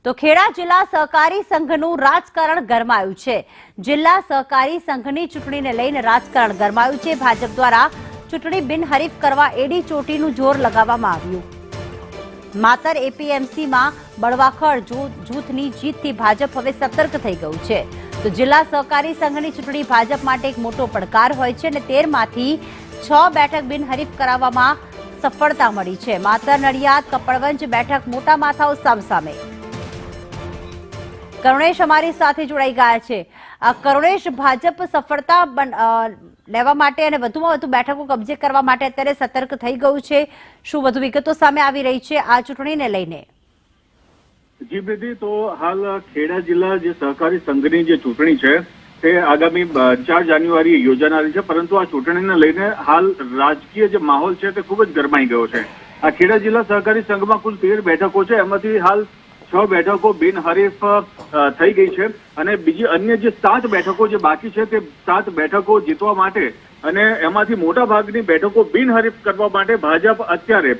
તો ખેડા જિલ્લા સહકારી સંઘનું રાજકારણ ગરમાયું છે। જિલ્લા સહકારી સંઘની ચૂંટણીને લઈને રાજકારણ ગરમાયું છે। ભાજપ દ્વારા ચૂંટણી બિનહરીફ કરવા એડી ચોટીનું જોર લગાવવામાં આવ્યું। માતર એપીએમસીમાં બળવાખોર જૂથની જીતથી ભાજપ હવે સતર્ક થઈ ગયું છે। તો જિલ્લા સહકારી સંઘની ચૂંટણી ભાજપ માટે એક મોટો પડકાર હોય છે અને 13માંથી 6 બેઠક બિનહરીફ કરાવવામાં સફળતા મળી છે। માતર, નડિયાદ, કપડવંજ બેઠક મોટા માથાઓ સામસામે। કરુણેશ અમારી સાથે જોડાઈ ગયા છે। કરુણેશ, ભાજપ સફળતા લેવા માટે અને વધુમાં વધુ બેઠકો કબજે કરવા માટે અત્યારે સતર્ક થઈ ગયું છે। શું વધુ વિગતો સામે આવી રહી છે આ ચૂંટણીને લઈને? જી બેદી, તો હાલ ખેડા જિલ્લા જે સહકારી સંઘની જે ચૂંટણી છે તે આગામી 4 જાન્યુઆરી યોજાનારી છે, પરંતુ આ ચૂંટણીને લઈને હાલ રાજકીય જે માહોલ છે તે ખૂબ જ ગરમાઈ ગયો છે। આ ખેડા જિલ્લા સહકારી સંઘમાં કુલ 13 બેઠકો છે, એમાંથી હાલ 6 બેઠકો બિનહરીફ થઈ ગઈ છે અને બીજી અન્ય જે 7 બેઠકો જે બાકી છે તે 7 બેઠકો જીતવા માટે અને એમાંથી મોટા ભાગની બેઠકો બિનહરીફ કરવા માટે ભાજપ અત્યારે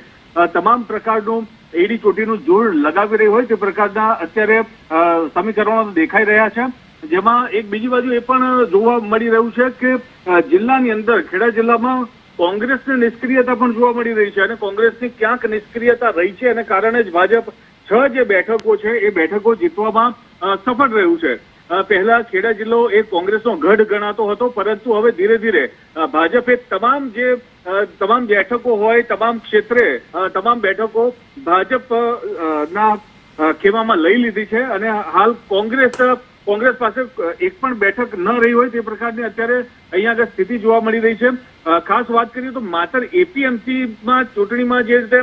તમામ પ્રકારનું એડી ચોટીનું જોર લગાવી રહી હોય તે પ્રકારના અત્યારે સમીકરણો દેખાઈ રહ્યા છે। જેમાં એક બીજી બાજુ એ પણ જોવા મળી રહ્યું છે કે જિલ્લાની અંદર ખેડા જિલ્લામાં કોંગ્રેસની નિષ્ક્રિયતા પણ જોવા મળી રહી છે અને કોંગ્રેસની ક્યાંક નિષ્ક્રિયતા રહી છે અને કારણે જ ભાજપ 6 જે બેઠકો છે એ બેઠકો જીતવામાં સફળ રહ્યું છે। પહેલા ખેડા જિલ્લો એ કોંગ્રેસનો ગઢ ગણાતો હતો, પરંતુ હવે ધીરે ધીરે ભાજપે તમામ બેઠકો હોય, તમામ ક્ષેત્રે તમામ બેઠકો ભાજપના ખેમામાં લઈ લીધી છે અને હાલ કોંગ્રેસ પાસે એક પણ બેઠક ન રહી હોય તે પ્રકારની અત્યારે અહીંયા આગળ સ્થિતિ જોવા મળી રહી છે। ખાસ વાત કરીએ તો માત્ર એપીએમસીમાં ચૂંટણીમાં જે રીતે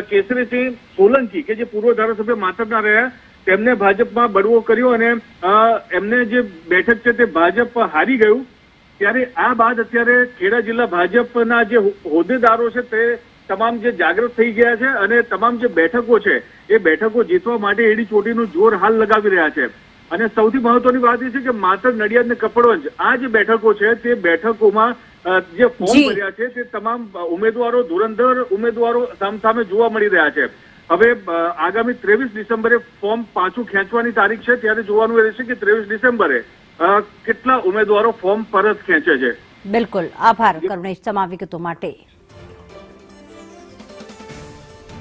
કેસરીસિંહ સોલંકી કે જે પૂર્વ ધારાસભ્ય માતરના રહ્યા તેમને ભાજપમાં બળવો કર્યો અને એમને જે બેઠક છે તે ભાજપ હારી ગયું, ત્યારે આ બાદ અત્યારે ખેડા જિલ્લા ભાજપના જે હોદ્દેદારો છે તે તમામ જે જાગૃત થઈ ગયા છે અને તમામ જે બેઠકો છે એ બેઠકો જીતવા માટે એડી ચોટીનું જોર હાલ લગાવી રહ્યા છે। અને સૌથી મહત્વની વાત એ છે કે માતર, નડિયાદ અને કપડવંજ આ જે બેઠકો છે તે બેઠકોમાં જે ફોર્મ ભર્યા છે તે તમામ ઉમેદવારો, ધુરંધર ઉમેદવારો સામસામે જોવા મળી રહ્યા છે। હવે આગામી 23 ડિસેમ્બરે ફોર્મ પાછું ખેંચવાની તારીખ છે, ત્યારે જોવાનું રહેશે કે 23 ડિસેમ્બરે કેટલા ઉમેદવારો ફોર્મ પરત ખેંચે છે। બિલકુલ, આભાર કરુણેશ તમામ વિગતો માટે।